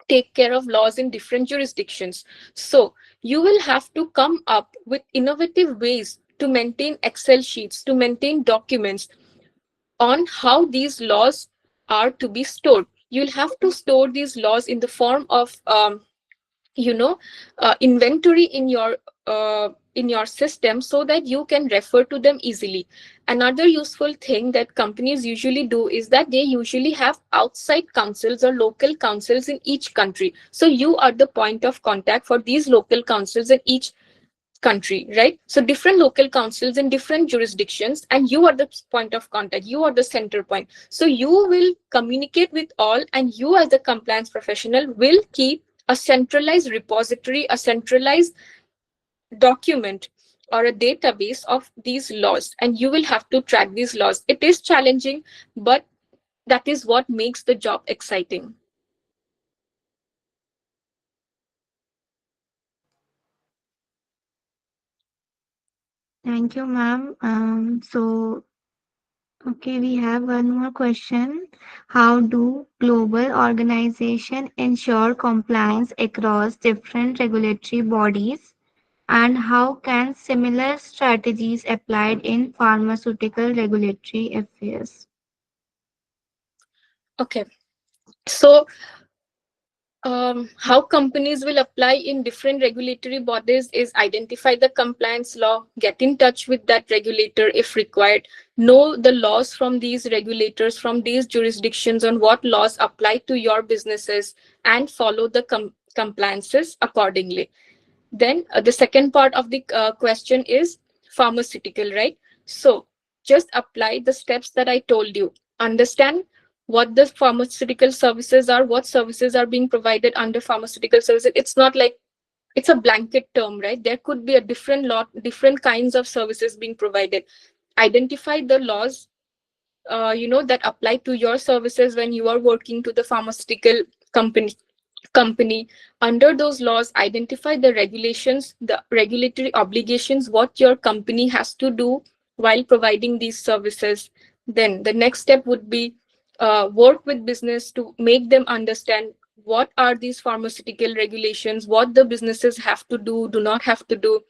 take care of laws in different jurisdictions? So you will have to come up with innovative ways to maintain Excel sheets, to maintain documents on how these laws are to be stored. You'll have to store these laws in the form of inventory in your system so that you can refer to them easily. Another useful thing that companies usually do is that they usually have outside councils or local councils in each country. So you are the point of contact for these local councils in each country, right? So different local councils in different jurisdictions, and you are the point of contact, you are the center point. So you will communicate with all, and you as the compliance professional will keep a centralized repository, a centralized document or a database of these laws, and you will have to track these laws. It is challenging, but that is what makes the job exciting. Thank you, ma'am. Okay, we have one more question. How do global organizations ensure compliance across different regulatory bodies? And how can similar strategies applied in pharmaceutical regulatory affairs? Okay, so how companies will apply in different regulatory bodies is identify the compliance law, get in touch with that regulator if required, know the laws from these regulators, from these jurisdictions on what laws apply to your businesses, and follow the compliances accordingly. Then the second part of the question is pharmaceutical, right? So just apply the steps that I told you. Understand what the pharmaceutical services are, what services are being provided under pharmaceutical services. It's not like it's a blanket term, right? There could be a different kinds of services being provided. Identify the laws, that apply to your services when you are working to the pharmaceutical company. Under those laws, identify the regulations, the regulatory obligations, what your company has to do while providing these services. Then the next step would be work with business to make them understand what are these pharmaceutical regulations, what the businesses have to do not have to do.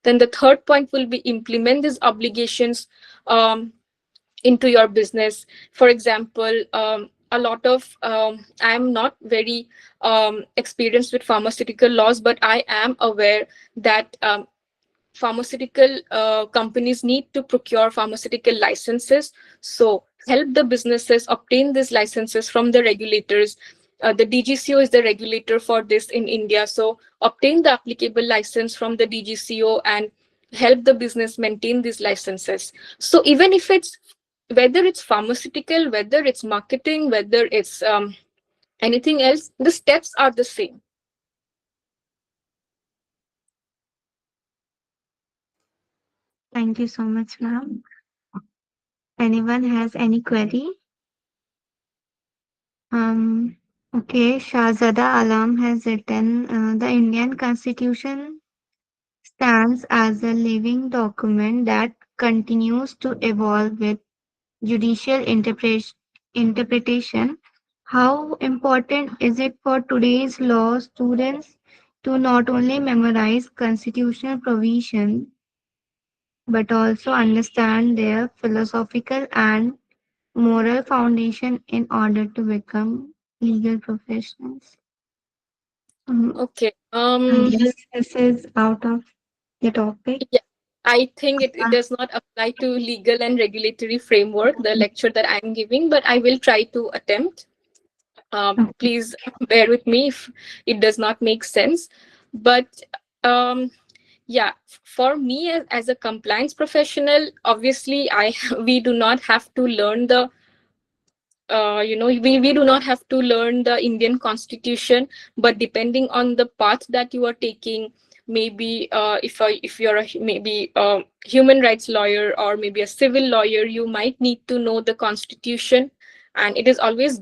Then the third point will be implement these obligations into your business. For example, a lot of I'm not very experienced with pharmaceutical laws, but I am aware that pharmaceutical companies need to procure pharmaceutical licenses. So help the businesses obtain these licenses from the regulators. The DGCO is the regulator for this in India. So obtain the applicable license from the DGCO and help the business maintain these licenses. So even if it's, whether it's pharmaceutical, whether it's marketing, whether it's anything else, the steps are the same. Thank you so much, ma'am. Anyone has any query? Okay, Shahzada Alam has written, the Indian Constitution stands as a living document that continues to evolve with judicial interpretation. How important is it for today's law students to not only memorize constitutional provision but also understand their philosophical and moral foundation in order to become legal professionals? Okay. I guess this is out of the topic. Yeah, I think it does not apply to legal and regulatory framework, the lecture that I'm giving, but I will try to attempt. Please bear with me if it does not make sense. But um, yeah, for me as a compliance professional, obviously we do not have to learn the we do not have to learn the Indian constitution, but depending on the path that you are taking, maybe if you're maybe a human rights lawyer or maybe a civil lawyer, you might need to know the constitution. And it is always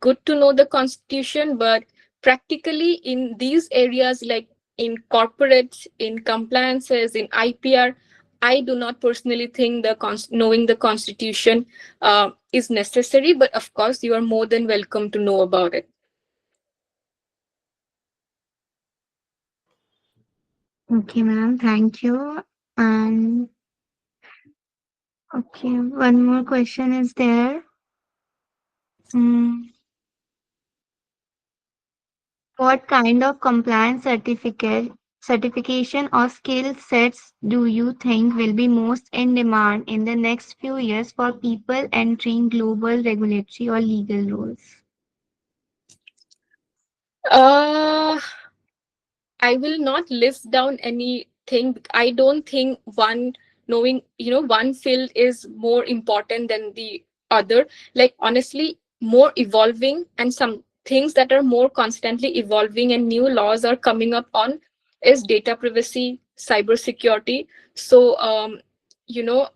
good to know the constitution, but practically in these areas, like in corporates, in compliances, in IPR, I do not personally think the knowing the constitution is necessary, but of course, you are more than welcome to know about it. Okay, ma'am. Thank you. And okay, one more question is there. Mm, what kind of compliance certification or skill sets do you think will be most in demand in the next few years for people entering global regulatory or legal roles? Uh, I will not list down anything. I don't think one field is more important than the other. Like, honestly, more evolving and some things that are more constantly evolving and new laws are coming up on is data privacy, cybersecurity. So, you know,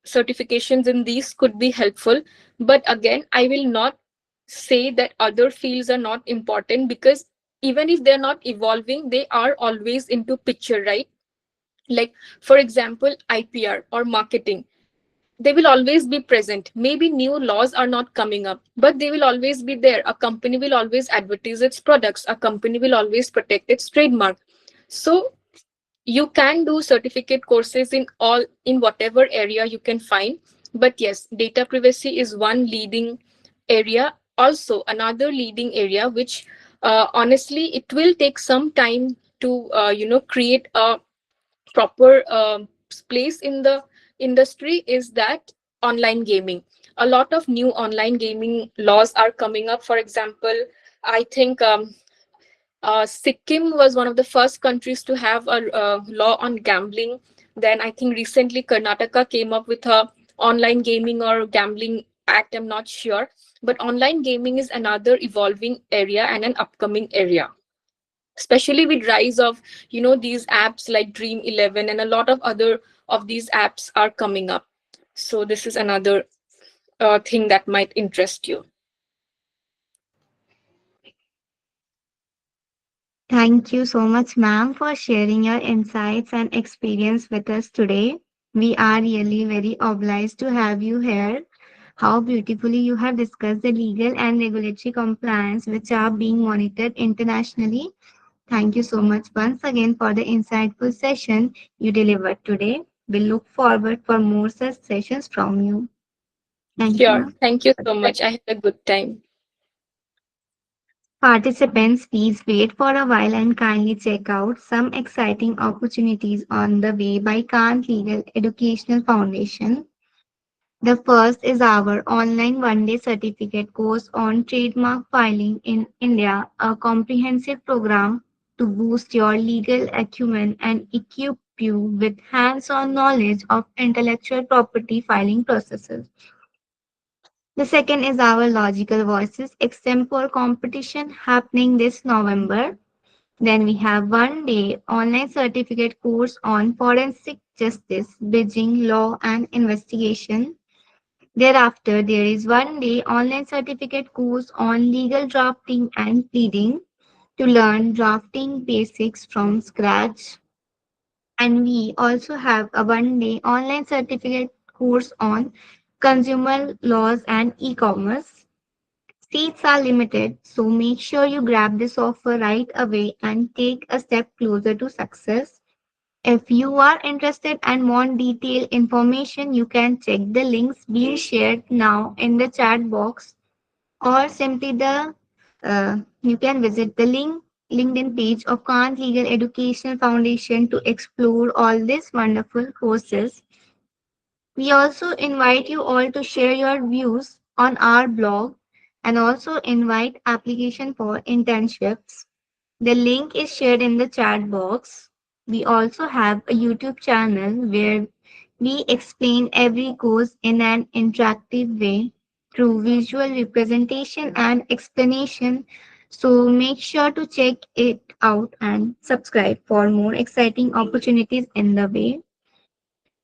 certifications in these could be helpful. But again, I will not say that other fields are not important, because even if they're not evolving, they are always into picture, right? Like, for example, IPR or marketing, they will always be present. Maybe new laws are not coming up, but they will always be there. A company will always advertise its products, a company will always protect its trademark. So you can do certificate courses in whatever area you can find. But yes, data privacy is one leading area. Also another leading area, which honestly it will take some time to create a proper place in the industry, is that online gaming. A lot of new online gaming laws are coming up. For example, I think Sikkim was one of the first countries to have a law on gambling. Then I think recently Karnataka came up with a online gaming or gambling act. I'm not sure, But online gaming is another evolving area and an upcoming area, especially with rise of these apps like Dream 11 and a lot of other of these apps are coming up. So this is another thing that might interest you. Thank you so much, ma'am, for sharing your insights and experience with us today. We are really very obliged to have you here. How beautifully you have discussed the legal and regulatory compliance which are being monitored internationally. Thank you so much once again for the insightful session you delivered today. We look forward for more such sessions from you. Thank you, Sure, ma'am. thank you so much, I had a good time. Participants, please wait for a while and kindly check out some exciting opportunities on the way by Kant Legal Educational Foundation. The first is our online one-day certificate course on trademark filing in India, a comprehensive program to boost your legal acumen and equip you with hands-on knowledge of intellectual property filing processes. The second is our Logical Voices extempore competition happening this November. Then we have one day online certificate course on forensic justice, bridging law and investigation. Thereafter, there is one day online certificate course on legal drafting and pleading to learn drafting basics from scratch. And we also have a one day online certificate course on consumer laws and e commerce. Seats are limited, so make sure you grab this offer right away and take a step closer to success. If you are interested and want detailed information, you can check the links being shared now in the chat box or simply the you can visit the LinkedIn page of Kant Legal Educational Foundation to explore all these wonderful courses. We also invite you all to share your views on our blog and also invite application for internships. The link is shared in the chat box. We also have a YouTube channel where we explain every course in an interactive way through visual representation and explanation. So make sure to check it out and subscribe for more exciting opportunities in the way.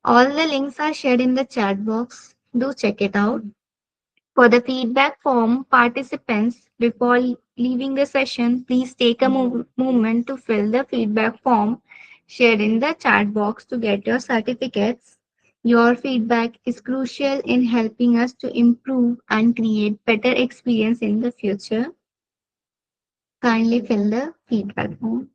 All the links are shared in the chat box. Do check it out. For the feedback form, participants, before leaving the session, please take a moment to fill the feedback form shared in the chat box to get your certificates. Your feedback is crucial in helping us to improve and create better experience in the future. Kindly fill the feedback form.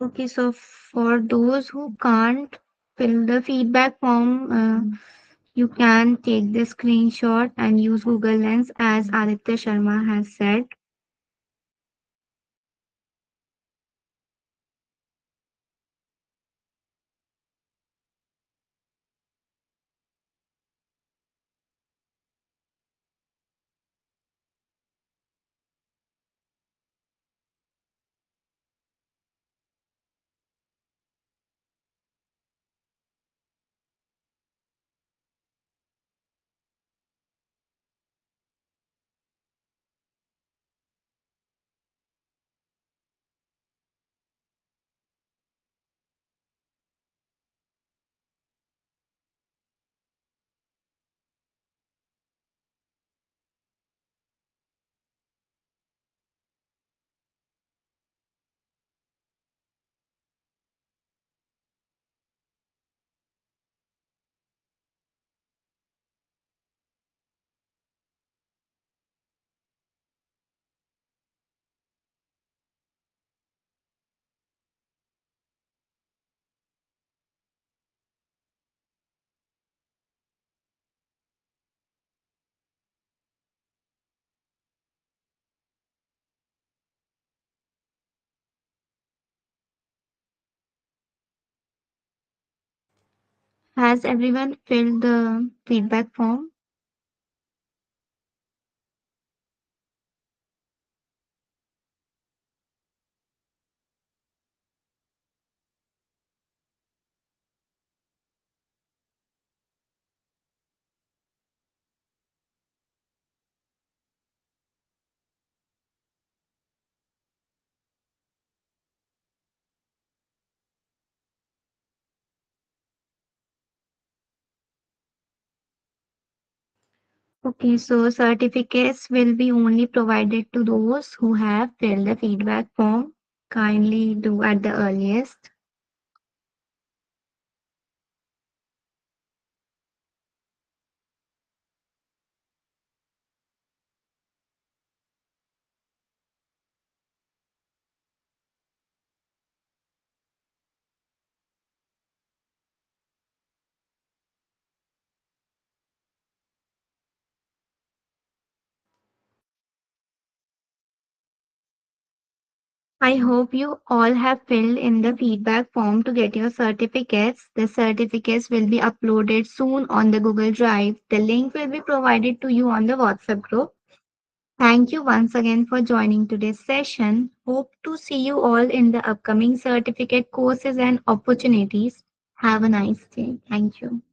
Okay, so for those who can't fill the feedback form, you can take the screenshot and use Google Lens as Aditya Sharma has said. Has everyone filled the feedback form? Okay, so certificates will be only provided to those who have filled the feedback form. Kindly do at the earliest. I hope you all have filled in the feedback form to get your certificates. The certificates will be uploaded soon on the Google Drive. The link will be provided to you on the WhatsApp group. Thank you once again for joining today's session. Hope to see you all in the upcoming certificate courses and opportunities. Have a nice day. Thank you.